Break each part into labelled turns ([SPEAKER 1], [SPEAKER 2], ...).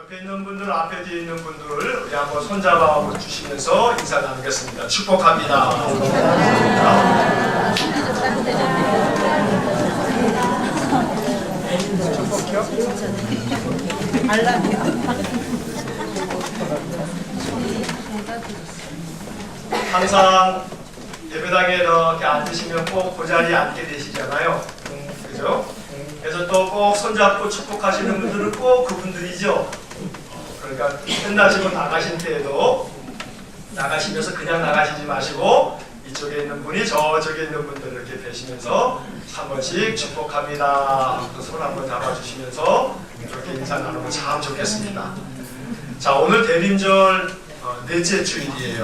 [SPEAKER 1] 옆에 있는 분들, 앞에 뒤에 있는 분들 우리 한번 손잡아 주시면서 인사 나누겠습니다. 축복합니다. 항상 예배당에 이렇게 앉으시면 꼭 그 자리에 앉게 되시잖아요. 그죠? 그래서 또 꼭 손잡고 축복하시는 분들은 꼭 그분들이죠. 그러니까 끝나시고 나가신 때에도 나가시면서 그냥 나가시지 마시고 이쪽에 있는 분이 저쪽에 있는 분들 이렇게 뵈시면서 한 번씩 축복합니다. 손 한번 잡아주시면서 이렇게 인사 나누면 참 좋겠습니다. 자, 오늘 대림절 넷째 주일이에요.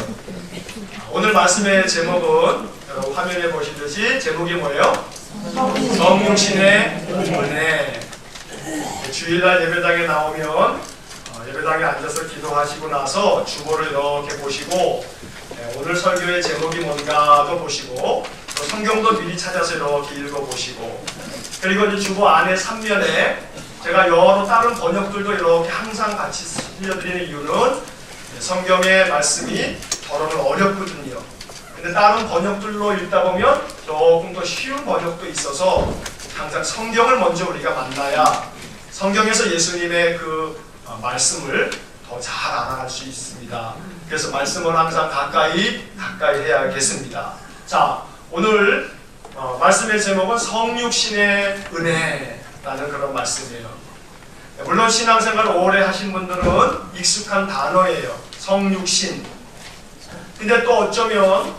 [SPEAKER 1] 오늘 말씀의 제목은 여러분 화면에 보시듯이 제목이 뭐예요? 성육신의 은혜. 주일날 예배당에 나오면 예배당에 앉아서 기도하시고 나서 주보를 이렇게 보시고 오늘 설교의 제목이 뭔가도 보시고 또 성경도 미리 찾아서 이렇게 읽어보시고 그리고 이제 주보 안에 3면에 제가 여러 다른 번역들도 이렇게 항상 같이 들려드리는 이유는 성경의 말씀이 더러는 어렵거든요. 근데 다른 번역들로 읽다 보면 조금 더 쉬운 번역도 있어서 항상 성경을 먼저 우리가 만나야 성경에서 예수님의 그 말씀을 더 잘 알아갈 수 있습니다. 그래서 말씀을 항상 가까이 해야겠습니다. 자, 오늘 말씀의 제목은 성육신의 은혜라는 그런 말씀이에요. 물론 신앙생활 오래 하신 분들은 익숙한 단어예요. 성육신. 근데 또 어쩌면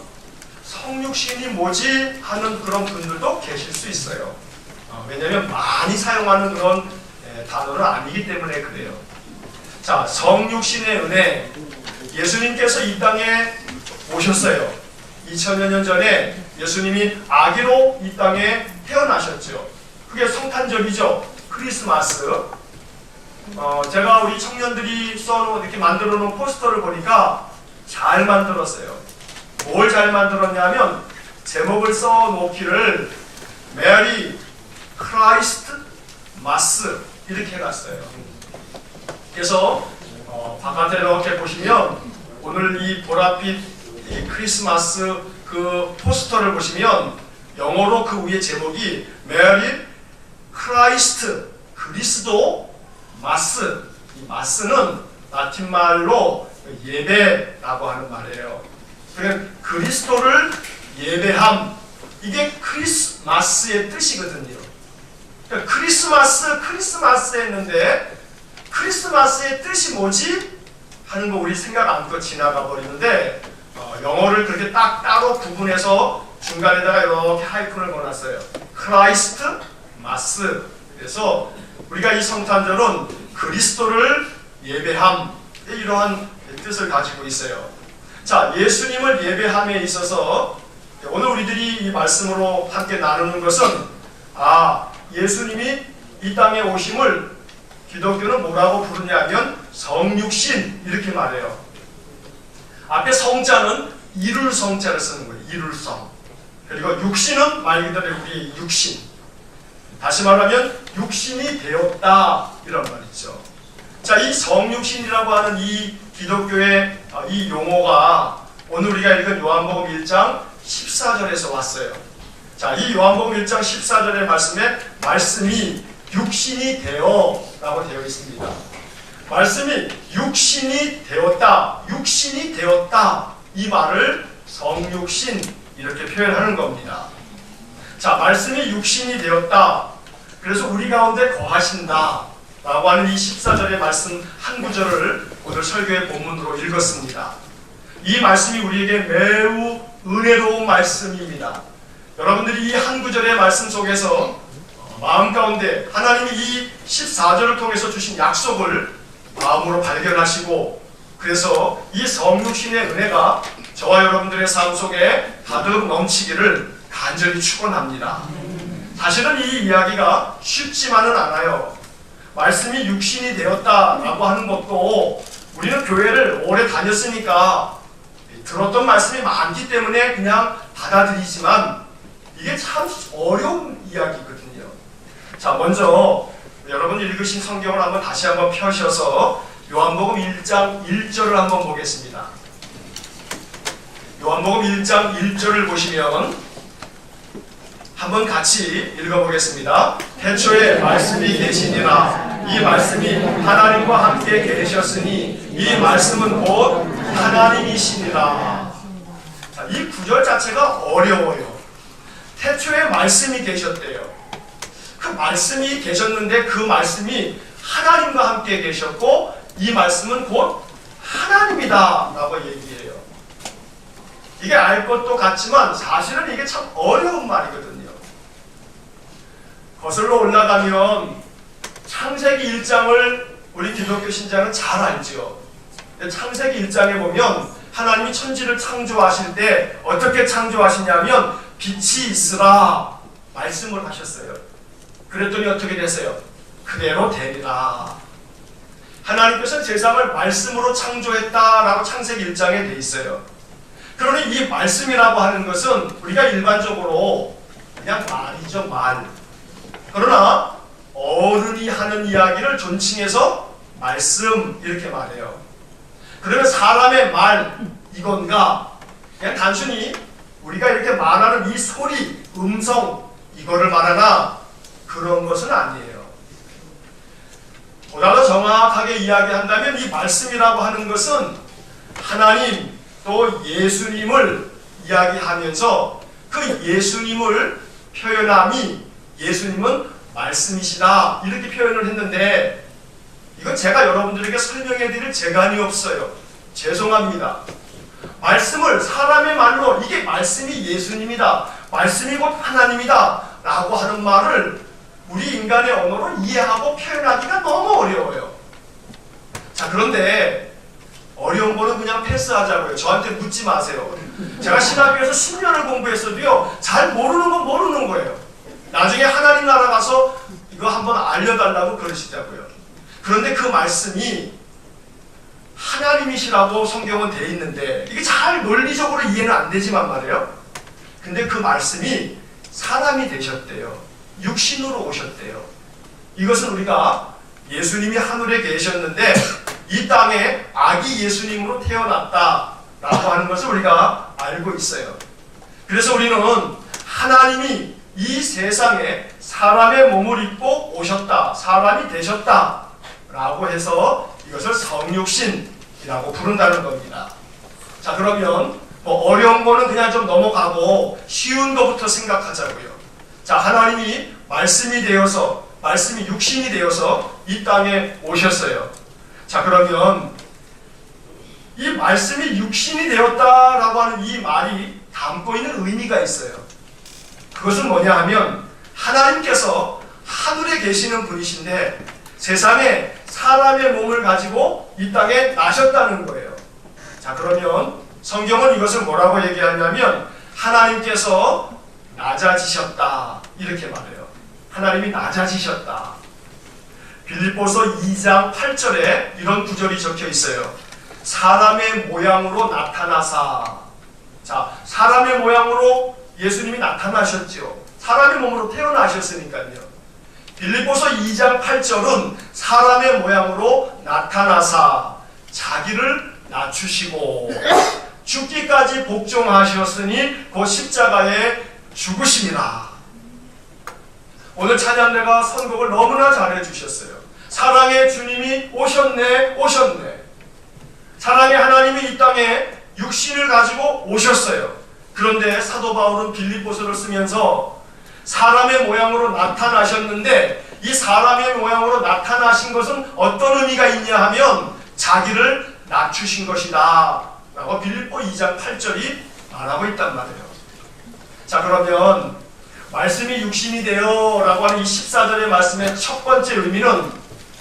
[SPEAKER 1] 성육신이 뭐지 하는 그런 분들도 계실 수 있어요. 왜냐하면 많이 사용하는 그런 단어는 아니기 때문에 그래요. 자, 성육신의 은혜. 예수님께서 이 땅에 오셨어요. 2000여 년 전에 예수님이 아기로 이 땅에 태어나셨죠. 그게 성탄절이죠. 크리스마스. 제가 우리 청년들이 써놓은 이렇게 만들어 놓은 포스터를 보니까 잘 만들었어요. 뭘 잘 만들었냐면 제목을 써놓기를 메리 크라이스트 마스 이렇게 해놨어요. 그래서 바깥에 이렇게 보시면 오늘 이 보랏빛 이 크리스마스 그 포스터를 보시면 영어로 그 위에 제목이 메리 크라이스트 그리스도 마스. 이 마스는 라틴 말로 예배라고 하는 말이에요. 그러니까 그리스도를 예배함. 이게 크리스마스의 뜻이거든요. 그러니까 크리스마스 했는데 크리스마스의 뜻이 뭐지? 하는 거 우리 생각 안고 지나가 버리는데 영어를 그렇게 딱 따로 구분해서 중간에다가 이렇게 하이픈을 걸어놨어요. 크라이스트 마스. 그래서 우리가 이 성탄절은 그리스도를 예배함 이러한 뜻을 가지고 있어요. 자, 예수님을 예배함에 있어서 오늘 우리들이 이 말씀으로 함께 나누는 것은 예수님이 이 땅에 오심을 기독교는 뭐라고 부르냐면 성육신 이렇게 말해요. 앞에 성자는 이룰 성자를 쓰는 거예요. 이룰성. 그리고 육신은 말 그대로 우리 육신. 다시 말하면 육신이 되었다 이런 말이죠. 자, 이 성육신이라고 하는 이 기독교의 이 용어가 오늘 우리가 읽은 요한복음 1장 14절에서 왔어요. 자, 이 요한복음 1장 14절의 말씀이 육신이 되어 라고 되어 있습니다. 말씀이 육신이 되었다 이 말을 성육신 이렇게 표현하는 겁니다. 자, 말씀이 육신이 되었다. 그래서 우리 가운데 거하신다 라고 하는 이 14절의 말씀 한 구절을 오늘 설교의 본문으로 읽었습니다. 이 말씀이 우리에게 매우 은혜로운 말씀입니다. 여러분들이 이 한 구절의 말씀 속에서 마음 가운데 하나님이 이 14절을 통해서 주신 약속을 마음으로 발견하시고 그래서 이 성육신의 은혜가 저와 여러분들의 삶 속에 가득 넘치기를 간절히 축원합니다. 사실은 이 이야기가 쉽지만은 않아요. 말씀이 육신이 되었다라고 하는 것도 우리는 교회를 오래 다녔으니까 들었던 말씀이 많기 때문에 그냥 받아들이지만 이게 참 어려운 이야기거든요. 자, 먼저 여러분 읽으신 성경을 다시 한번 펴셔서 요한복음 1장 1절을 한번 보겠습니다. 요한복음 1장 1절을 보시면 한번 같이 읽어보겠습니다. 태초에 말씀이 계시니라. 이 말씀이 하나님과 함께 계셨으니 이 말씀은 곧 하나님이시니라. 자, 이 구절 자체가 어려워요. 태초에 말씀이 계셨대요. 그 말씀이 계셨는데 그 말씀이 하나님과 함께 계셨고 이 말씀은 곧 하나님이다 라고 얘기해요. 이게 알 것도 같지만 사실은 이게 참 어려운 말이거든요. 거슬러 올라가면 창세기 1장을 우리 기독교 신자는 잘 알죠. 창세기 1장에 보면 하나님이 천지를 창조하실 때 어떻게 창조하시냐면 빛이 있으라 말씀을 하셨어요. 그랬더니 어떻게 됐어요? 그대로 되리라. 하나님께서 세상을 말씀으로 창조했다라고 창세기 1장에 돼 있어요. 그러니 이 말씀이라고 하는 것은 우리가 일반적으로 그냥 말이죠, 말. 그러나 어른이 하는 이야기를 존칭해서 말씀 이렇게 말해요. 그러면 사람의 말 이건가? 그냥 단순히 우리가 이렇게 말하는 이 소리, 음성 이거를 말하나? 그런 것은 아니에요. 보다 더 정확하게 이야기한다면 이 말씀이라고 하는 것은 하나님 또 예수님을 이야기하면서 그 예수님을 표현함이 예수님은 말씀이시다 이렇게 표현을 했는데 이건 제가 여러분들에게 설명해 드릴 재간이 없어요. 죄송합니다. 말씀을 사람의 말로 이게 말씀이 예수님이다, 말씀이 곧 하나님이다 라고 하는 말을 우리 인간의 언어로 이해하고 표현하기가 너무 어려워요. 자, 그런데 어려운 거는 그냥 패스하자고요. 저한테 묻지 마세요. 제가 신학교에서 10년을 공부했어도요, 잘 모르는 건 모르는 거예요. 나중에 하나님 나라 가서 이거 한번 알려달라고 그러시자고요. 그런데 그 말씀이 하나님이시라고 성경은 돼 있는데 이게 잘 논리적으로 이해는 안 되지만 말이에요. 근데 그 말씀이 사람이 되셨대요. 육신으로 오셨대요. 이것은 우리가 예수님이 하늘에 계셨는데 이 땅에 아기 예수님으로 태어났다라고 하는 것을 우리가 알고 있어요. 그래서 우리는 하나님이 이 세상에 사람의 몸을 입고 오셨다, 사람이 되셨다라고 해서 이것을 성육신이라고 부른다는 겁니다. 자, 그러면 어려운 거는 그냥 좀 넘어가고 쉬운 거부터 생각하자고요. 자, 하나님이 말씀이 되어서, 말씀이 육신이 되어서 이 땅에 오셨어요. 자, 그러면 이 말씀이 육신이 되었다라고 하는 이 말이 담고 있는 의미가 있어요. 그것은 뭐냐 하면 하나님께서 하늘에 계시는 분이신데 세상에 사람의 몸을 가지고 이 땅에 나셨다는 거예요. 자, 그러면 성경은 이것을 뭐라고 얘기하냐면 하나님께서 낮아지셨다 이렇게 말해요. 하나님이 낮아지셨다. 빌립보서 2장 8절에 이런 구절이 적혀 있어요. 사람의 모양으로 나타나사. 자, 사람의 모양으로 예수님이 나타나셨죠. 사람의 몸으로 태어나셨으니까요. 빌립보서 2장 8절은 사람의 모양으로 나타나사 자기를 낮추시고 죽기까지 복종하셨으니 곧 십자가에 죽으심이라. 오늘 찬양대가 선곡을 너무나 잘해 주셨어요. 사랑의 주님이 오셨네, 오셨네. 사랑의 하나님이 이 땅에 육신을 가지고 오셨어요. 그런데 사도 바울은 빌립보서를 쓰면서 사람의 모양으로 나타나셨는데 이 사람의 모양으로 나타나신 것은 어떤 의미가 있냐 하면 자기를 낮추신 것이다 라고 빌립보 2장 8절이 말하고 있단 말이에요. 자, 그러면 말씀이 육신이 되어 라고 하는 이 14절의 말씀의 첫 번째 의미는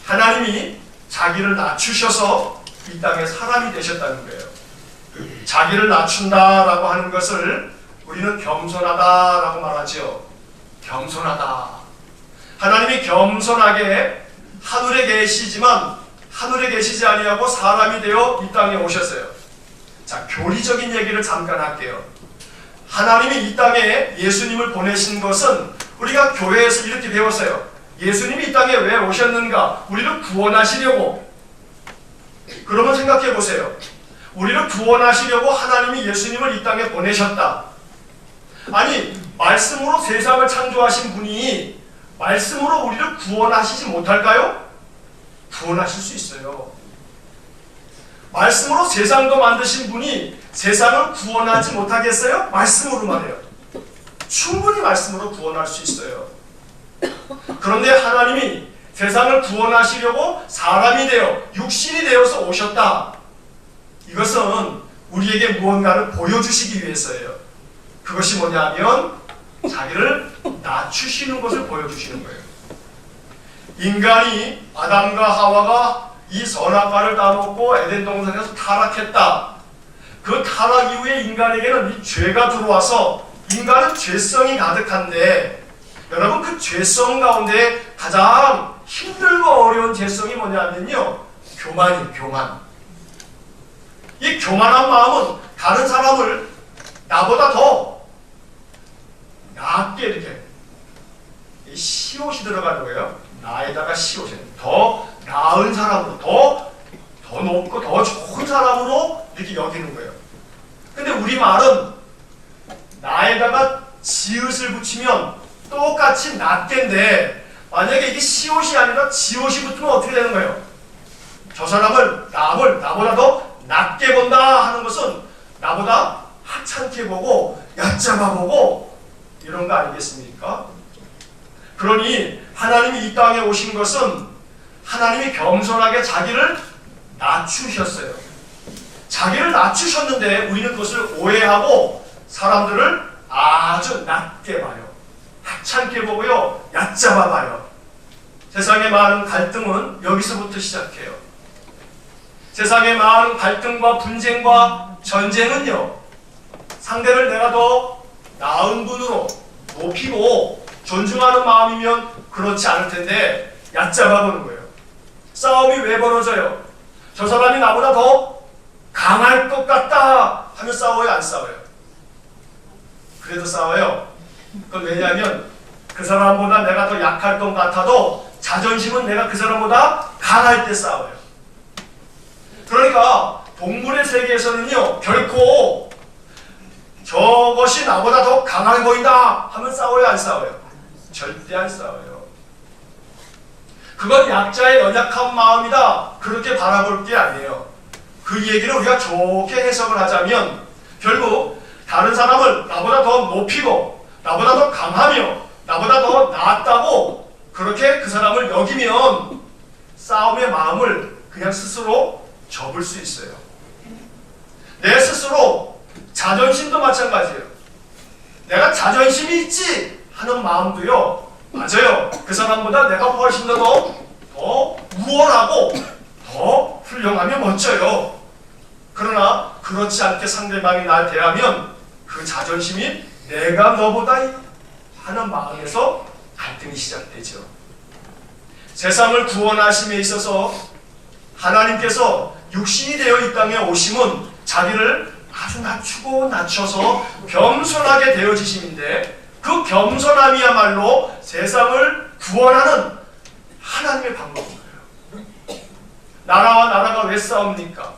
[SPEAKER 1] 하나님이 자기를 낮추셔서 이 땅에 사람이 되셨다는 거예요. 자기를 낮춘다라고 하는 것을 우리는 겸손하다라고 말하죠. 겸손하다. 하나님이 겸손하게 하늘에 계시지만 하늘에 계시지 아니하고 사람이 되어 이 땅에 오셨어요. 자, 교리적인 얘기를 잠깐 할게요. 하나님이 이 땅에 예수님을 보내신 것은 우리가 교회에서 이렇게 배웠어요. 예수님이 이 땅에 왜 오셨는가? 우리를 구원하시려고. 그러면 생각해 보세요. 우리를 구원하시려고 하나님이 예수님을 이 땅에 보내셨다. 아니, 말씀으로 세상을 창조하신 분이 말씀으로 우리를 구원하시지 못할까요? 구원하실 수 있어요. 말씀으로 세상도 만드신 분이 세상을 구원하지 못하겠어요? 말씀으로만 해요. 충분히 말씀으로 구원할 수 있어요. 그런데 하나님이 세상을 구원하시려고 사람이 되어 육신이 되어서 오셨다. 이것은 우리에게 무언가를 보여주시기 위해서예요. 그것이 뭐냐면 자기를 낮추시는 것을 보여주시는 거예요. 인간이 아담과 하와가 이 선악과를 따먹고 에덴 동산에서 타락했다. 그 타락 이후에 인간에게는 이 죄가 들어와서 인간은 죄성이 가득한데, 여러분, 그 죄성 가운데 가장 힘들고 어려운 죄성이 뭐냐면요, 교만이에요. 교만. 이 교만한 마음은 다른 사람을 나보다 더 낮게 이렇게 시옷이 들어가는 거예요. 나에다가 시옷이 더 나은 사람으로, 더 높고 더 좋은 사람으로 이렇게 여기는 거예요. 근데 우리말은 나에다가 지읒을 붙이면 똑같이 낮게인데, 만약에 이게 시옷이 아니라 지옷이 붙으면 어떻게 되는 거예요? 저 사람을, 남을 나보다 더 낮게 본다 하는 것은 나보다 하찮게 보고 얕잡아 보고 이런 거 아니겠습니까? 그러니 하나님이 이 땅에 오신 것은 하나님이 겸손하게 자기를 낮추셨어요. 자기를 낮추셨는데 우리는 그것을 오해하고 사람들을 아주 낮게 봐요. 하찮게 보고요, 얕잡아 봐요. 세상의 많은 갈등은 여기서부터 시작해요. 세상의 많은 갈등과 분쟁과 전쟁은요, 상대를 내가 더 나은 분으로 높이고 존중하는 마음이면 그렇지 않을 텐데 얕잡아 보는 거예요. 싸움이 왜 벌어져요? 저 사람이 나보다 더 강할 것 같다 하면 싸워요, 안 싸워요? 그래도 싸워요. 그건 왜냐하면 그 사람보다 내가 더 약할 것 같아도 자존심은 내가 그 사람보다 강할 때 싸워요. 그러니까 동물의 세계에서는요, 결코 저것이 나보다 더 강해 보인다 하면 싸워요, 안 싸워요? 절대 안 싸워요. 그건 약자의 연약한 마음이다, 그렇게 바라볼 게 아니에요. 그 얘기를 우리가 좋게 해석을 하자면 결국 다른 사람을 나보다 더 높이고 나보다 더 강하며 나보다 더 낫다고 그렇게 그 사람을 여기면 싸움의 마음을 그냥 스스로 접을 수 있어요. 내 스스로 자존심도 마찬가지예요. 내가 자존심이 있지 하는 마음도요, 맞아요. 그 사람보다 내가 훨씬 더 우월하고 더 훌륭하며 멋져요. 그러나 그렇지 않게 상대방이 날 대하면 그 자존심이 내가 너보다 하는 마음에서 갈등이 시작되죠. 세상을 구원하심에 있어서 하나님께서 육신이 되어 이 땅에 오심은 자기를 아주 낮추고 낮춰서 겸손하게 되어지심인데, 그 겸손함이야말로 세상을 구원하는 하나님의 방법인 거예요. 나라와 나라가 왜 싸웁니까?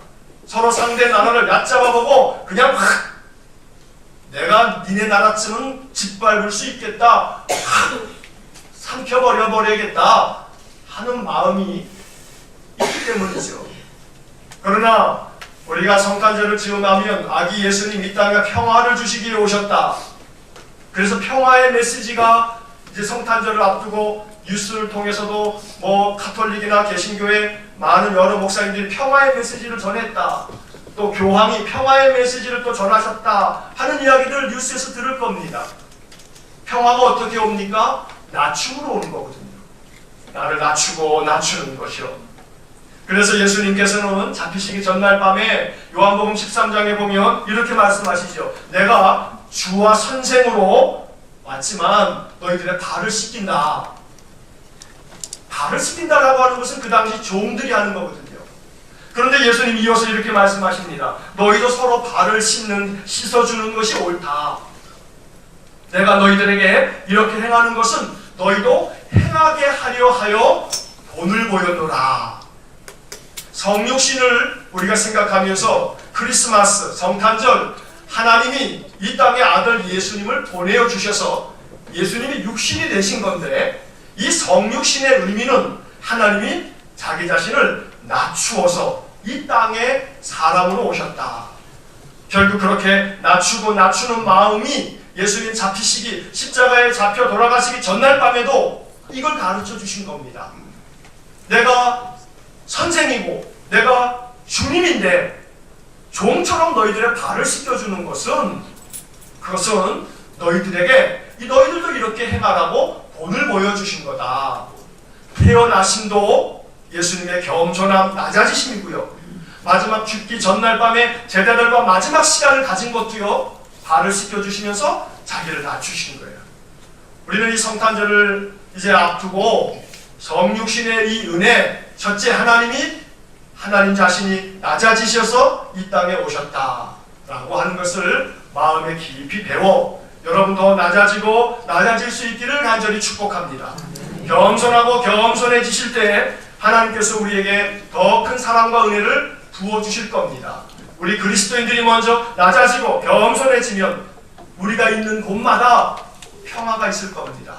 [SPEAKER 1] 서로 상대 나라를 얕잡아보고 그냥 확 내가 니네 나라쯤은 짓밟을 수 있겠다, 확 삼켜버려야겠다 하는 마음이 있기 때문이죠. 그러나 우리가 성탄절을 지어나면 아기 예수님 이 땅에 평화를 주시기에 오셨다. 그래서 평화의 메시지가 이제 성탄절을 앞두고 뉴스를 통해서도 가톨릭이나 개신교의 많은 여러 목사님들이 평화의 메시지를 전했다, 또 교황이 평화의 메시지를 또 전하셨다 하는 이야기들을 뉴스에서 들을 겁니다. 평화가 어떻게 옵니까? 낮춤으로 오는 거거든요. 나를 낮추고 낮추는 것이요. 그래서 예수님께서는 잡히시기 전날 밤에 요한복음 13장에 보면 이렇게 말씀하시죠. 내가 주와 선생으로 왔지만 너희들의 발을 씻긴다. 발을 씻긴다라고 하는 것은 그 당시 종들이 하는 거거든요. 그런데 예수님이 이어서 이렇게 말씀하십니다. 너희도 서로 발을 씻어주는 것이 옳다. 내가 너희들에게 이렇게 행하는 것은 너희도 행하게 하려 하여 본을 보였노라. 성육신을 우리가 생각하면서 크리스마스, 성탄절, 하나님이 이 땅에 아들 예수님을 보내어 주셔서 예수님이 육신이 되신 건데, 이 성육신의 의미는 하나님이 자기 자신을 낮추어서 이 땅에 사람으로 오셨다. 결국 그렇게 낮추고 낮추는 마음이 예수님 잡히시기, 십자가에 잡혀 돌아가시기 전날 밤에도 이걸 가르쳐 주신 겁니다. 내가 선생이고 내가 주님인데 종처럼 너희들의 발을 씻겨주는 것은, 그것은 너희들에게 너희들도 이렇게 행하라고 본을 보여주신 거다. 태어나심도 예수님의 겸손함, 낮아지심이고요. 마지막 죽기 전날 밤에 제자들과 마지막 시간을 가진 것도요, 발을 씻겨주시면서 자기를 낮추신 거예요. 우리는 이 성탄절을 이제 앞두고 성육신의 이 은혜, 첫째 하나님 자신이 낮아지셔서 이 땅에 오셨다라고 하는 것을 마음에 깊이 배워 여러분 더 낮아지고 낮아질 수 있기를 간절히 축복합니다. 겸손하고 겸손해지실 때 하나님께서 우리에게 더 큰 사랑과 은혜를 부어주실 겁니다. 우리 그리스도인들이 먼저 낮아지고 겸손해지면 우리가 있는 곳마다 평화가 있을 겁니다.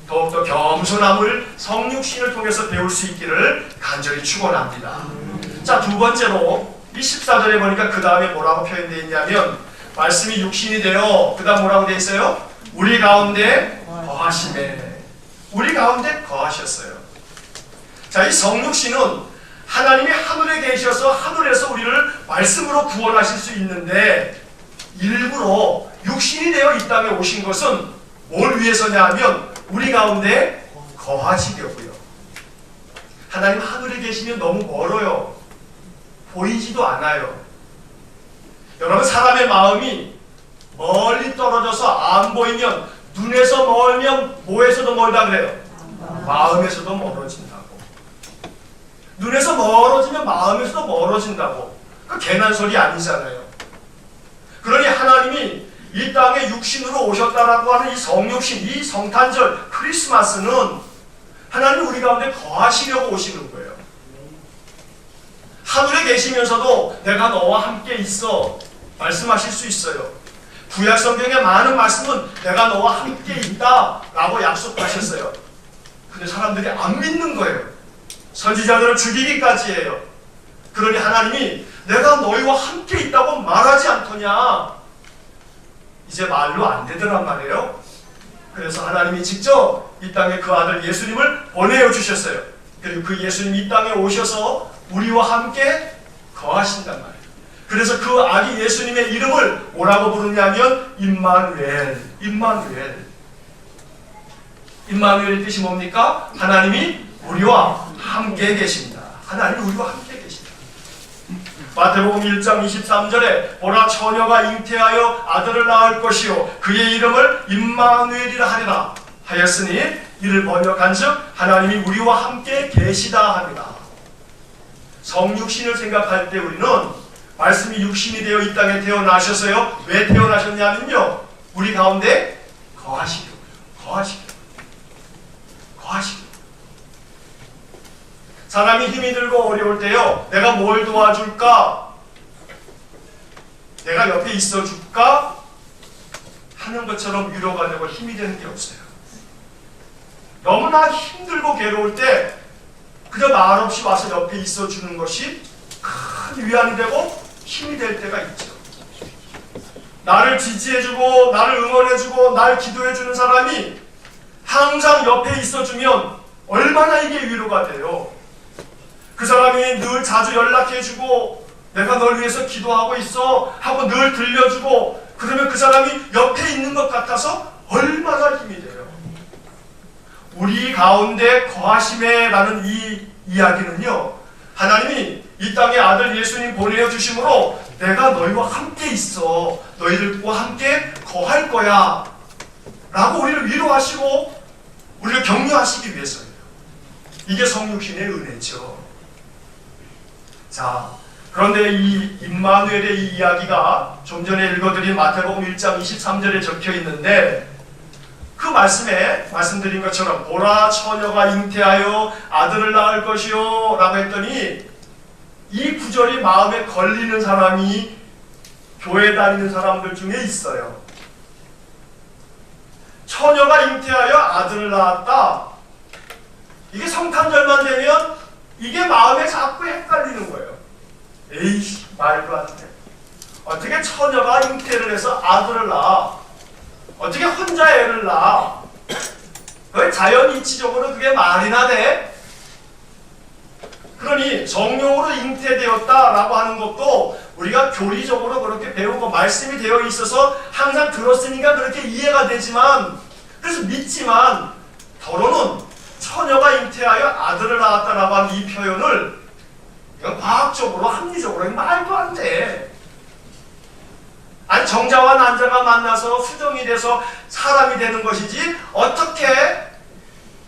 [SPEAKER 1] 더욱더 겸손함을 성육신을 통해서 배울 수 있기를 간절히 축원합니다. 자, 두 번째로 이 14절에 보니까 그 다음에 뭐라고 표현되어 있냐면, 말씀이 육신이 되어 그 다음 뭐라고 되어 있어요? 우리 가운데 거하심에. 우리 가운데 거하셨어요. 자, 이 성육신은 하나님이 하늘에 계셔서 하늘에서 우리를 말씀으로 구원하실 수 있는데, 일부러 육신이 되어 이 땅에 오신 것은 뭘 위해서냐 하면 우리 가운데 거하시려고요. 하나님 하늘에 계시면 너무 멀어요. 보이지도 않아요. 여러분, 사람의 마음이 멀리 떨어져서 안 보이면, 눈에서 멀면 뭐에서도 멀다 그래요? 마음에서도 멀어진다고. 눈에서 멀어지면 마음에서도 멀어진다고. 그 괜한 소리 아니잖아요. 그러니 하나님이 이 땅에 육신으로 오셨다라고 하는 이 성육신, 이 성탄절, 크리스마스는 하나님이 우리 가운데 거하시려고 오시는 거예요. 하늘에 계시면서도 내가 너와 함께 있어 말씀하실 수 있어요. 구약 성경의 많은 말씀은 내가 너와 함께 있다라고 약속하셨어요. 근데 사람들이 안 믿는 거예요. 선지자들을 죽이기까지 해요. 그러니 하나님이 내가 너희와 함께 있다고 말하지 않더냐? 이제 말로 안 되더란 말이에요. 그래서 하나님이 직접 이 땅에 그 아들 예수님을 보내어 주셨어요. 그리고 그 예수님이 이 땅에 오셔서 우리와 함께 거하신단 말이에요. 그래서 그 아기 예수님의 이름을 뭐라고 부르냐면 임마누엘. 임마누엘의 뜻이 뭡니까? 하나님이 우리와 함께 계십니다. 하나님이 우리와 함께 계십니다. 마태복음 1장 23절에 보라, 처녀가 잉태하여 아들을 낳을 것이요 그의 이름을 임마누엘이라 하리라 하였으니, 이를 번역한즉 하나님이 우리와 함께 계시다 합니다. 성육신을 생각할 때 우리는 말씀이 육신이 되어 이 땅에 태어나셔서요, 왜 태어나셨냐면요, 우리 가운데 거하시려고요. 사람이 힘이 들고 어려울 때요, 내가 뭘 도와줄까? 내가 옆에 있어줄까? 하는 것처럼 위로가 되고 힘이 되는 게 없어요. 너무나 힘들고 괴로울 때 그저 말없이 와서 옆에 있어주는 것이 큰 위안이 되고 힘이 될 때가 있죠. 나를 지지해주고 나를 응원해주고 날 기도해주는 사람이 항상 옆에 있어주면 얼마나 이게 위로가 돼요. 그 사람이 늘 자주 연락해주고 내가 널 위해서 기도하고 있어 하고 늘 들려주고, 그러면 그 사람이 옆에 있는 것 같아서 얼마나 힘이 돼요. 우리 가운데 거하심에 라는 이 이야기는요, 하나님이 이 땅에 아들 예수님 보내어 주심으로 내가 너희와 함께 있어, 너희들과 함께 거할 거야 라고 우리를 위로하시고 우리를 격려하시기 위해서예요. 이게 성육신의 은혜죠. 자, 그런데 이 임마누엘의 이 이야기가 좀 전에 읽어드린 마태복음 1장 23절에 적혀 있는데, 그 말씀에 말씀드린 것처럼 보라, 처녀가 잉태하여 아들을 낳을 것이요 라고 했더니 이 구절이 마음에 걸리는 사람이 교회 다니는 사람들 중에 있어요. 처녀가 잉태하여 아들을 낳았다. 이게 성탄절만 되면 이게 마음에 자꾸 헷갈리는 거예요. 에이씨, 말도 안 돼. 어떻게 처녀가 잉태를 해서 아들을 낳아? 어떻게 혼자 애를 낳아? 왜 자연 이치적으로 그게 말이나 돼? 그러니 정령으로 잉태되었다라고 하는 것도 우리가 교리적으로 그렇게 배우고 말씀이 되어 있어서 항상 들었으니까 그렇게 이해가 되지만, 그래서 믿지만, 더러는 처녀가 잉태하여 아들을 낳았다라고 하는 이 표현을 이건 과학적으로 합리적으로 말도 안 돼. 아니 정자와 난자가 만나서 수정이 돼서 사람이 되는 것이지 어떻게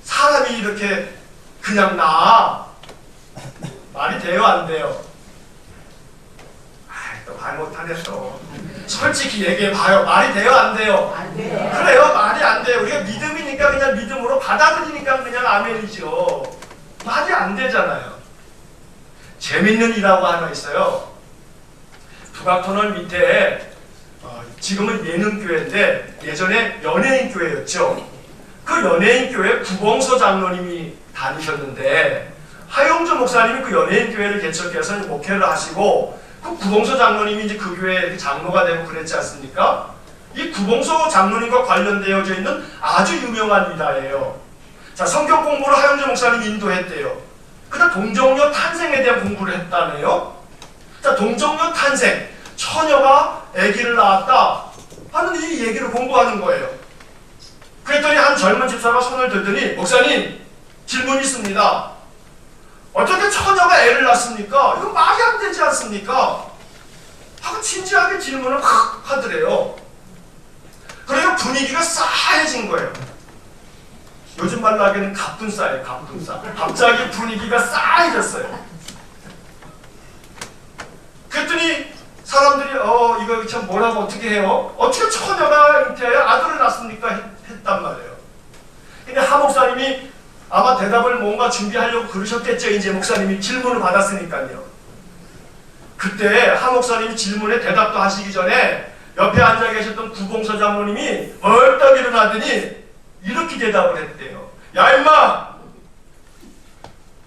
[SPEAKER 1] 사람이 이렇게 그냥 나아? 말이 돼요 안 돼요? 또 말 못하네 또. 솔직히 얘기해봐요. 말이 돼요 안 돼요?
[SPEAKER 2] 안 돼요.
[SPEAKER 1] 그래요. 말이 안 돼요. 우리가 믿음이니까 그냥 믿음으로 받아들이니까 그냥 아멘이죠. 말이 안 되잖아요. 재밌는 일하고 하나 있어요. 북악터널 밑에 지금은 예능교회인데 예전에 연예인교회였죠. 그 연예인교회 구봉서 장로님이 다니셨는데 하용조 목사님이 그 연예인교회를 개척해서 목회를 하시고 그 구봉서 장로님이 이제 그 교회의 장로가 되고 그랬지 않습니까? 이 구봉서 장로님과 관련되어져 있는 아주 유명한 일화예요. 자, 성경 공부를 하용조 목사님이 인도했대요. 그다음 동정녀 탄생에 대한 공부를 했다네요. 자, 동정녀 탄생, 처녀가 아기를 낳았다 하는 이 얘기를 공부하는 거예요. 그랬더니 한 젊은 집사가 손을 들더니 목사님 질문이 있습니다. 어떻게 처녀가 애를 낳습니까? 이거 말이 안 되지 않습니까? 하고 진지하게 질문을 확 하더래요. 그래서 분위기가 싸해진 거예요. 요즘 말로 하기에는 갑분싸예요. 갑분싸. 갑자기 분위기가 싸해졌어요. 그랬더니 사람들이 이거 참 뭐라고 어떻게 해요? 어떻게 처녀가 잉태하여 아들을 낳습니까? 했단 말이에요. 근데 하 목사님이 아마 대답을 뭔가 준비하려고 그러셨겠죠. 이제 목사님이 질문을 받았으니까요. 그때 하 목사님이 질문에 대답도 하시기 전에 옆에 앉아 계셨던 구봉서 장로님이 벌떡 일어나더니 이렇게 대답을 했대요. 야 임마!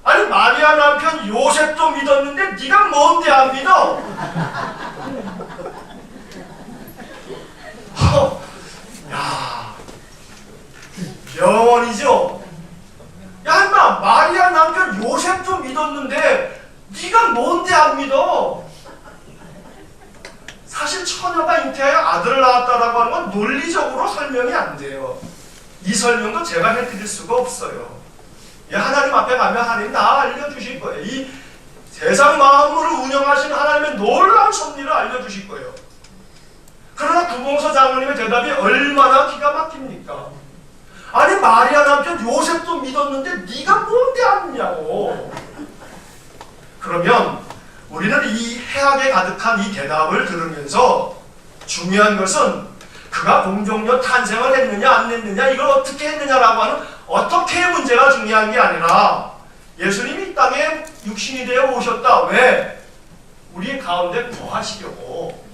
[SPEAKER 1] 아니 마리아 남편 요셉도 믿었는데 네가 뭔데 안 믿어? 야, 명언이죠. 야 임마 마리아 남편 요셉도 믿었는데 네가 뭔데 안 믿어? 사실 처녀가 잉태하여 아들을 낳았다라고 하는 건 논리적으로 설명이 안 돼요. 이 설명도 제가 해드릴 수가 없어요. 하나님 앞에 가면 하나님 다 알려주실 거예요. 이 세상 만물을 운영하시는 하나님의 놀라운 섭리를 알려주실 거예요. 그러나 구봉서 장로님의 대답이 얼마나 기가 막힙니까? 아니 마리아 남편 요셉도 믿었는데 네가 뭔데 안 믿냐고. 그러면 우리는 이 해악에 가득한 이 대답을 들으면서 중요한 것은 그가 동정녀 탄생을 했느냐 안 했느냐 이걸 어떻게 했느냐라고 하는 어떻게의 문제가 중요한 게 아니라 예수님이 이 땅에 육신이 되어 오셨다. 왜? 우리 가운데 거하시려고.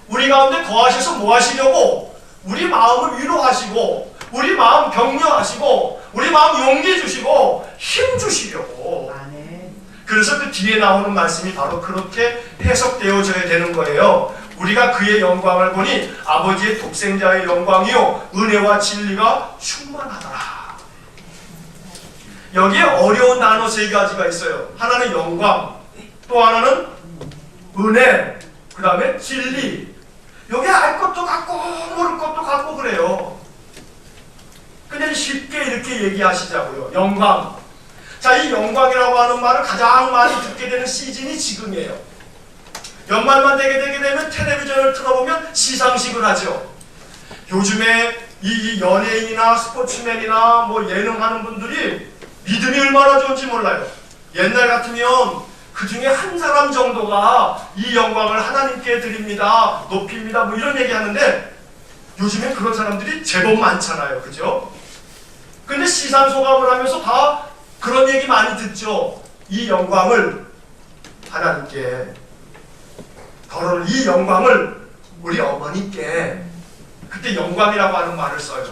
[SPEAKER 1] 우리 가운데 거하셔서 뭐 하시려고? 우리 마음을 위로하시고 우리 마음 격려하시고 우리 마음 용기 주시고 힘 주시려고. 그래서 그 뒤에 나오는 말씀이 바로 그렇게 해석되어져야 되는 거예요. 우리가 그의 영광을 보니 아버지의 독생자의 영광이요 은혜와 진리가 충만하더라. 여기에 어려운 단어 세 가지가 있어요. 하나는 영광, 또 하나는 은혜, 그 다음에 진리. 여기 알 것도 같고 모를 것도 같고 그래요. 근데 쉽게 이렇게 얘기하시자고요. 영광. 자, 이 영광이라고 하는 말을 가장 많이 듣게 되는 시즌이 지금이에요. 연말만 되게 되면 텔레비전을 틀어보면 시상식을 하죠. 요즘에 이 연예인이나 스포츠맨이나 뭐 예능하는 분들이 믿음이 얼마나 좋은지 몰라요. 옛날 같으면 그 중에 한 사람 정도가 이 영광을 하나님께 드립니다, 높입니다, 뭐 이런 얘기 하는데 요즘에 그런 사람들이 제법 많잖아요. 그죠? 근데 시상소감을 하면서 다 그런 얘기 많이 듣죠. 이 영광을 하나님께, 더러운 이 영광을 우리 어머니께, 그때 영광이라고 하는 말을 써요.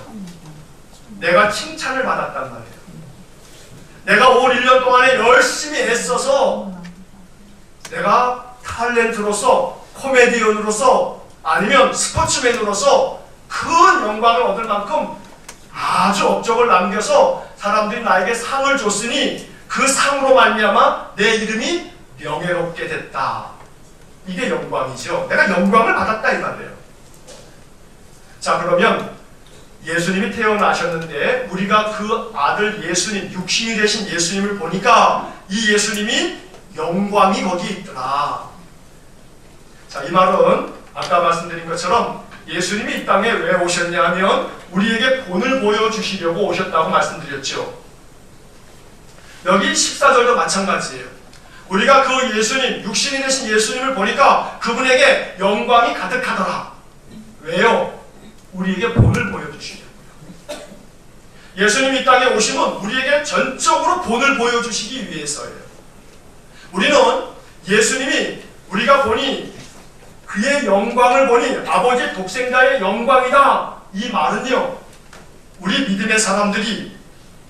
[SPEAKER 1] 내가 칭찬을 받았단 말이에요. 내가 올 1년 동안에 열심히 애써서 내가 탤런트로서, 코미디언으로서, 아니면 스포츠맨으로서 큰 영광을 얻을 만큼 아주 업적을 남겨서 사람들이 나에게 상을 줬으니 그 상으로 말미암아 내 이름이 명예롭게 됐다. 이게 영광이죠. 내가 영광을 받았다 이 말이에요. 자, 그러면 예수님이 태어나셨는데 우리가 그 아들 예수님, 육신이 되신 예수님을 보니까 이 예수님이 영광이 거기에 있더라. 자, 이 말은 아까 말씀드린 것처럼 예수님이 이 땅에 왜 오셨냐 하면 우리에게 본을 보여주시려고 오셨다고 말씀드렸죠. 여기 14절도 마찬가지예요. 우리가 그 예수님, 육신이 되신 예수님을 보니까 그분에게 영광이 가득하더라. 왜요? 우리에게 본을 보여주시려고요. 예수님이 이 땅에 오심은 우리에게 전적으로 본을 보여주시기 위해서예요. 우리는 예수님이 우리가 보니 그의 영광을 보니 아버지 독생자의 영광이다. 이 말은요, 우리 믿음의 사람들이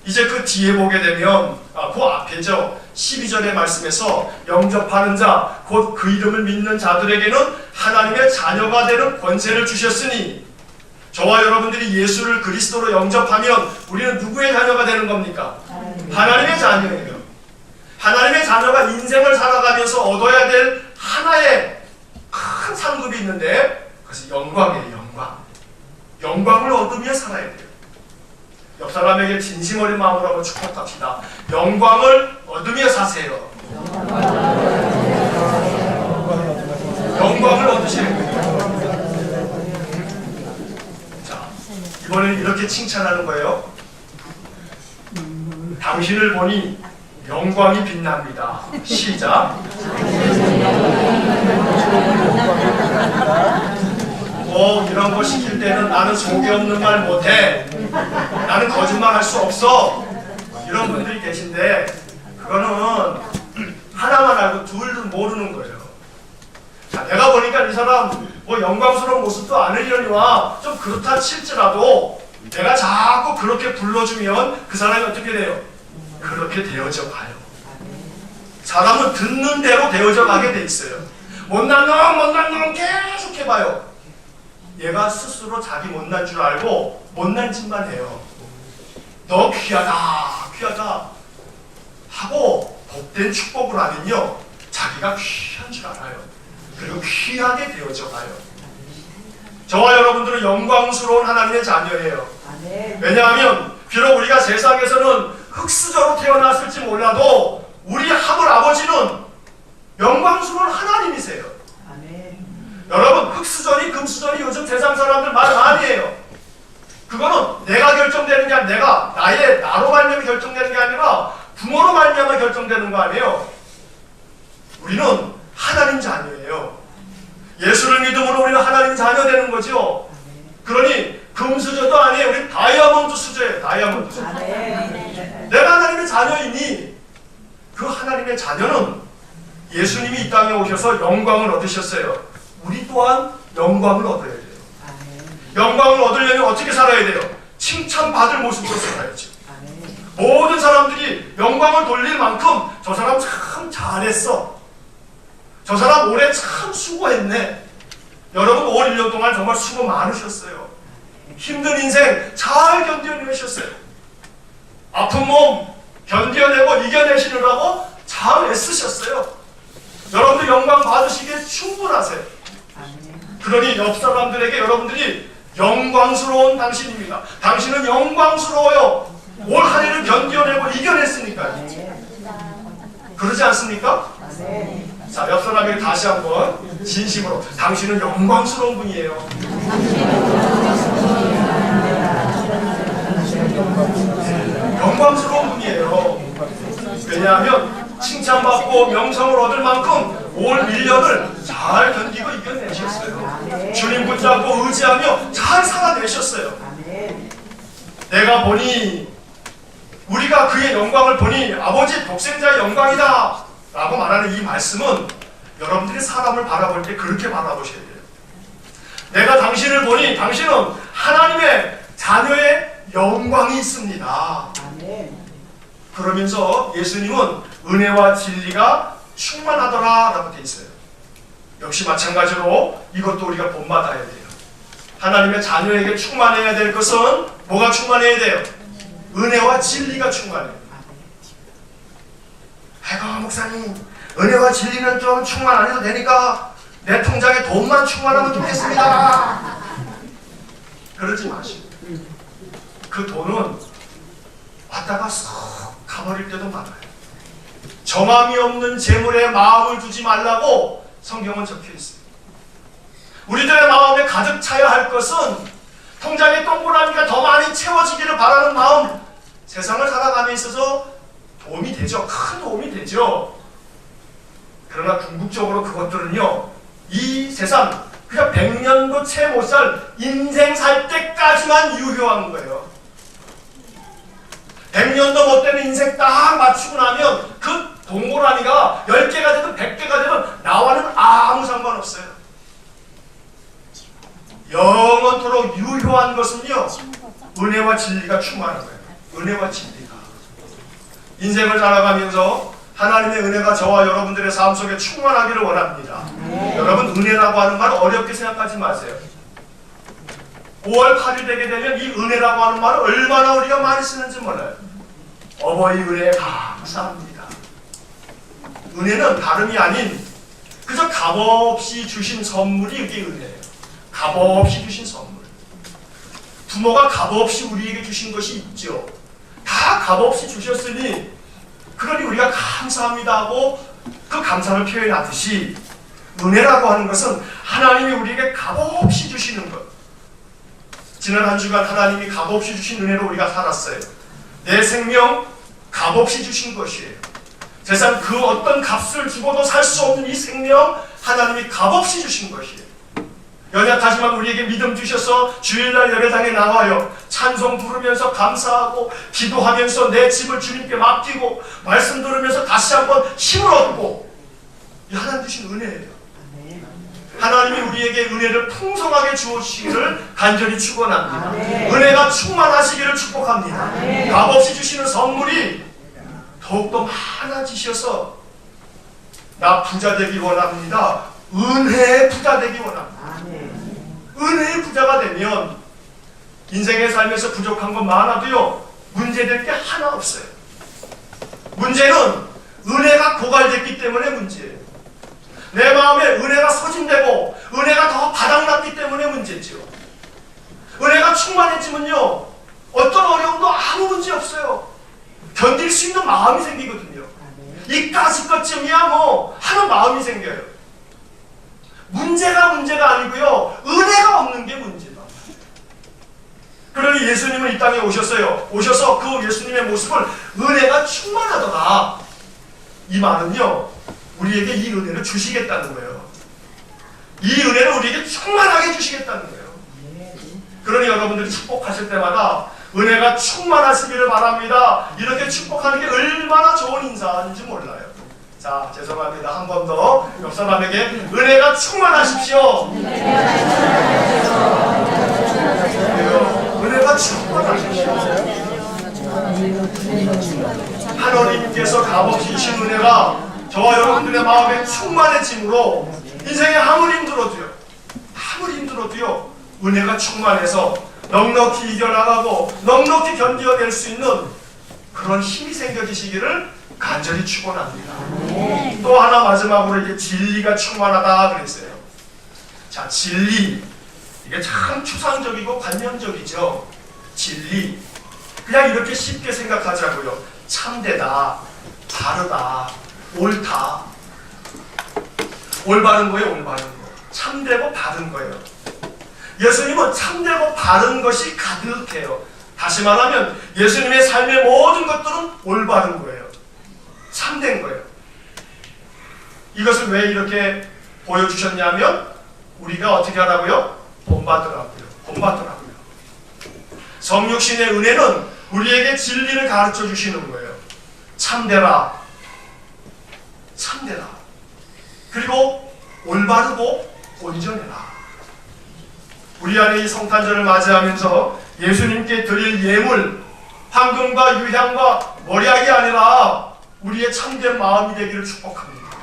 [SPEAKER 1] 이제 그 뒤에 보게 되면 그 앞에죠. 12절의 말씀에서 영접하는 자, 곧 그 이름을 믿는 자들에게는 하나님의 자녀가 되는 권세를 주셨으니, 저와 여러분들이 예수를 그리스도로 영접하면 우리는 누구의 자녀가 되는 겁니까? 하나님의 자녀예요. 하나님의 자녀가 인생을 살아가면서 얻어야 될 하나의 큰 상급이 있는데 그것이 영광이에요. 영광. 영광을 얻으며 살아야 돼요. 옆 사람에게 진심 어린 마음으로 한번 축복합시다. 영광을 얻으며 사세요. 영광을 얻으시는 거예요. 자, 이번에는 이렇게 칭찬하는 거예요. 당신을 보니 영광이 빛납니다. 시작. 이런 거 시킬 때는 나는 속이 없는 말 못해. 나는 거짓말 할 수 없어. 이런 분들이 계신데 그거는 하나만 알고 둘은 모르는 거예요. 자, 내가 보니까 이 사람 뭐 영광스러운 모습도 아니려니와 좀 그렇다 칠지라도 내가 자꾸 그렇게 불러주면 그 사람이 어떻게 돼요? 그렇게 되어져 가요. 사람은 듣는 대로 되어져 가게 돼 있어요. 못난 놈 계속 해봐요. 얘가 스스로 자기 못난 줄 알고 못난 짓만 해요. 너 귀하다 하고 복된 축복을 하면요, 자기가 귀한 줄 알아요. 그리고 귀하게 되어져 가요. 저와 여러분들은 영광스러운 하나님의 자녀예요. 왜냐하면 비록 우리가 세상에서는 흙수저로 태어났을지 몰라도 우리 하물 아버지는 영광스러운 하나님이세요. 여러분, 흙수저니 금수저니 요즘 세상 사람들 말 많이 해요. 그거는 내가 결정되는 게 아니라 나로 말미암아 결정되는 게 아니라 부모로 말미암아 결정되는 거 아니에요. 우리는 하나님 자녀예요. 예수를 믿음으로 우리는 하나님 자녀 되는 거죠. 그러니 금수저도 아니에요. 우리 다이아몬드 수저예요. 다이아몬드 수저. 내가 하나님의 자녀이니 그 하나님의 자녀는 예수님이 이 땅에 오셔서 영광을 얻으셨어요. 우리 또한 영광을 얻어야 돼요. 영광을 얻으려면 어떻게 살아야 돼요? 칭찬받을 모습으로 살아야죠. 모든 사람들이 영광을 돌릴 만큼 저 사람 참 잘했어. 저 사람 올해 참 수고했네. 여러분 올 1년 동안 정말 수고 많으셨어요. 힘든 인생 잘 견뎌내셨어요. 아픈 몸 견뎌내고 이겨내시느라고 잘 애쓰셨어요. 여러분들 영광 받으시기에 충분하세요. 그러니 옆 사람들에게 여러분들이 영광스러운 당신입니다. 당신은 영광스러워요. 올 한 해를 견뎌내고 이겨냈으니까요. 그러지 않습니까? 자, 옆 사람에게 다시 한번 진심으로 당신은 영광스러운 분이에요. 영광스러운 분이에요. 왜냐하면 칭찬받고 명성을 얻을 만큼 올 1년을 잘 견디고 이겨내셨어요. 주님 붙잡고 의지하며 잘 살아내셨어요. 내가 보니 우리가 그의 영광을 보니 아버지 독생자의 영광이다. 라고 말하는 이 말씀은 여러분들이 사람을 바라볼 때 그렇게 바라보셔야 돼요. 내가 당신을 보니 당신은 하나님의 자녀의 영광이 있습니다. 그러면서 예수님은 은혜와 진리가 충만하더라 라고 되어 있어요. 역시 마찬가지로 이것도 우리가 본받아야 돼요. 하나님의 자녀에게 충만해야 될 것은 뭐가 충만해야 돼요? 은혜와 진리가 충만해요. 해가 목사님, 은혜와 진리는 좀 충만 안 해도 되니까 내 통장에 돈만 충만하면 좋겠습니다. 그러지 마시고 그 돈은 왔다가 쏙 가버릴 때도 많아요. 정함이 없는 재물에 마음을 두지 말라고 성경은 적혀 있어요. 우리들의 마음에 가득 차야 할 것은 통장에 동그라미가 더 많이 채워지기를 바라는 마음, 세상을 살아감에 있어서 도움이 되죠. 큰 도움이 되죠. 그러나 궁극적으로 그것들은요, 이 세상 그냥 100년도 채 못 살 인생 살 때까지만 유효한 거예요. 100년도 못 되는 인생 딱 맞추고 나면 그 동그라미가 10개가 되든 100개가 되든 나와는 아무 상관없어요. 영원토록 유효한 것은요, 은혜와 진리가 충만한 거예요. 은혜와 진리가. 인생을 살아가면서 하나님의 은혜가 저와 여러분들의 삶 속에 충만하기를 원합니다. 여러분, 은혜라고 하는 말 어렵게 생각하지 마세요. 5월 8일 되게 되면 이 은혜라고 하는 말을 얼마나 우리가 많이 쓰는지 몰라요. 어버이 은혜 감사합니다. 은혜는 다름이 아닌 그저 값없이 주신 선물이 이게 은혜예요. 값없이 주신 선물. 부모가 값없이 우리에게 주신 것이 있죠. 다 값없이 주셨으니 그러니 우리가 감사합니다 하고 그 감사를 표현하듯이 은혜라고 하는 것은 하나님이 우리에게 값없이 주시는 것. 지난 한 주간 하나님이 값없이 주신 은혜로 우리가 살았어요. 내 생명 값없이 주신 것이에요. 세상 그 어떤 값을 주고도 살 수 없는 이 생명 하나님이 값없이 주신 것이에요. 연약하지만 우리에게 믿음 주셔서 주일날 예배당에 나와요. 찬송 부르면서 감사하고 기도하면서 내 집을 주님께 맡기고 말씀 들으면서 다시 한번 힘을 얻고, 이 하나님 주신 은혜예요. 하나님이 우리에게 은혜를 풍성하게 주시기를 간절히 축원합니다. 은혜가 충만하시기를 축복합니다. 값없이 주시는 선물이 더욱더 많아지셔서 나 부자 되기 원합니다. 은혜의 부자 되기 원합니다. 은혜의 부자가 되면 인생의 삶에서 부족한 건 많아도요, 문제될 게 하나 없어요. 문제는 은혜가 고갈됐기 때문에 문제예요. 내 마음에 은혜가 소진되고 은혜가 더 바닥났기 때문에 문제죠. 은혜가 충만해지면요, 어떤 어려움도 아무 문제 없어요. 견딜 수 있는 마음이 생기거든요. 이까짓 것쯤이야 뭐 하는 마음이 생겨요. 문제가 아니고요, 은혜가 없는 게 문제다. 그러니 예수님은 이 땅에 오셨어요. 오셔서 그 예수님의 모습을 은혜가 충만하더라. 이 말은요, 우리에게 이 은혜를 주시겠다는 거예요. 이 은혜를 우리에게 충만하게 주시겠다는 거예요. 그러니 여러분들이 축복하실 때마다 은혜가 충만하시기를 바랍니다. 이렇게 축복하는 게 얼마나 좋은 인사인지 몰라요. 자, 죄송합니다. 한 번 더 옆 사람에게 은혜가 충만하십시오. 은혜가 충만하십시오. 하나님께서 값없이 주신 은혜가 저와 여러분들의 마음에 충만해짐으로 인생에 아무리 힘들어도요, 은혜가 충만해서 넉넉히 이겨나가고 넉넉히 견뎌낼 수 있는 그런 힘이 생겨지시기를 간절히 축원합니다. 또 하나 마지막으로 이게 진리가 충만하다 그랬어요. 자, 진리, 이게 참 추상적이고 관념적이죠. 진리, 그냥 이렇게 쉽게 생각하자고요. 참되다, 바르다, 옳다. 올바른 거예요, 올바른 거. 참되고 바른 거예요. 예수님은 참되고 바른 것이 가득해요. 다시 말하면 예수님의 삶의 모든 것들은 올바른 거예요. 참된 거예요. 이것을 왜 이렇게 보여주셨냐면 우리가 어떻게 하라고요? 본받으라고요. 성육신의 은혜는 우리에게 진리를 가르쳐 주시는 거예요. 참되라. 참되라. 그리고 올바르고 온전해라. 우리 안에 이 성탄절을 맞이하면서 예수님께 드릴 예물, 황금과 유향과 머리약이 아니라 우리의 참된 마음이 되기를 축복합니다.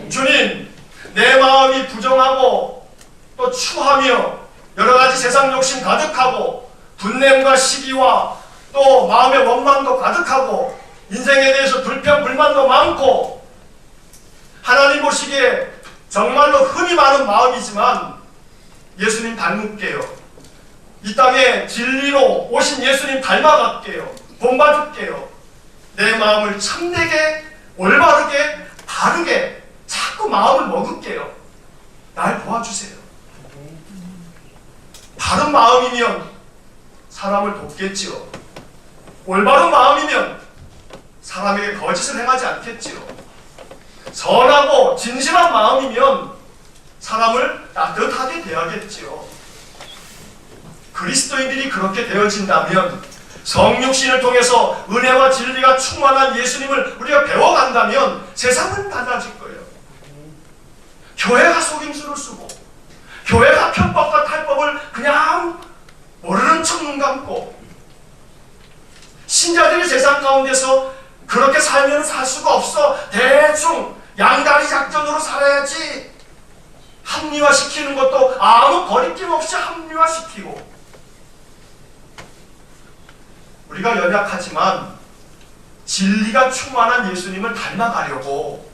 [SPEAKER 1] 주님, 내 마음이 부정하고 또 추하며 여러가지 세상 욕심 가득하고 분냄과 시기와 또 마음의 원망도 가득하고 인생에 대해서 불평, 불만도 많고 하나님 보시기에 정말로 흠이 많은 마음이지만 예수님 닮을게요. 이 땅에 진리로 오신 예수님 닮아갈게요. 본받을게요. 내 마음을 참되게, 올바르게, 바르게 자꾸 마음을 먹을게요. 날 도와주세요. 바른 마음이면 사람을 돕겠지요. 올바른 마음이면 사람에게 거짓을 행하지 않겠지요. 선하고 진실한 마음이면 사람을 따뜻하게 대하겠지요. 그리스도인들이 그렇게 되어진다면, 성육신을 통해서 은혜와 진리가 충만한 예수님을 우리가 배워간다면 세상은 달라질 거예요. 교회가 속임수를 쓰고 교회가 편법과 탈법을 그냥 모르는 척 눈 감고 신자들이 세상 가운데서 그렇게 살면 살 수가 없어, 대충 양다리 작전으로 살아야지, 합리화시키는 것도 아무 거리낌 없이 합리화시키고, 우리가 연약하지만 진리가 충만한 예수님을 닮아가려고,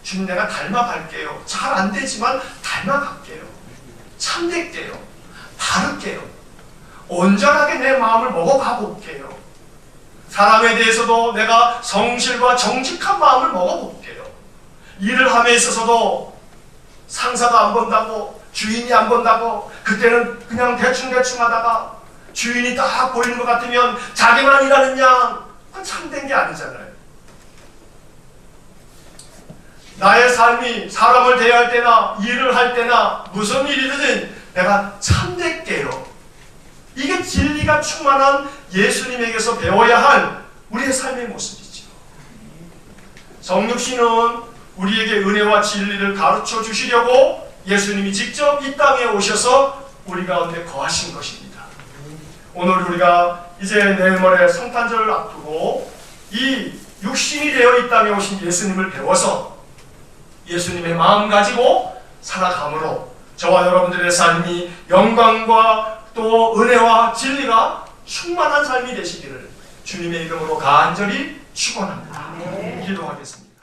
[SPEAKER 1] 주님 내가 닮아갈게요. 잘 안 되지만 닮아갈게요. 참될게요. 바를게요. 온전하게 내 마음을 먹어가 볼게요. 사람에 대해서도 내가 성실과 정직한 마음을 먹어볼게요. 일을 함에 있어서도 상사가 안 본다고, 주인이 안 본다고, 그때는 그냥 대충대충 하다가 주인이 딱 보이는 것 같으면 자기만 일하는 양, 그건 참된 게 아니잖아요. 나의 삶이 사람을 대할 때나 일을 할 때나 무슨 일이든 내가 참될게요. 이게 진리가 충만한 예수님에게서 배워야 할 우리의 삶의 모습이죠. 성육신은 우리에게 은혜와 진리를 가르쳐 주시려고 예수님이 직접 이 땅에 오셔서 우리 가운데 거하신 것입니다. 오늘 우리가 이제 내일 모레 성탄절을 앞두고 이 육신이 되어 이 땅에 오신 예수님을 배워서 예수님의 마음 가지고 살아감으로 저와 여러분들의 삶이 영광과 또 은혜와 진리가 충만한 삶이 되시기를 주님의 이름으로 간절히 축원합니다. 기도하겠습니다.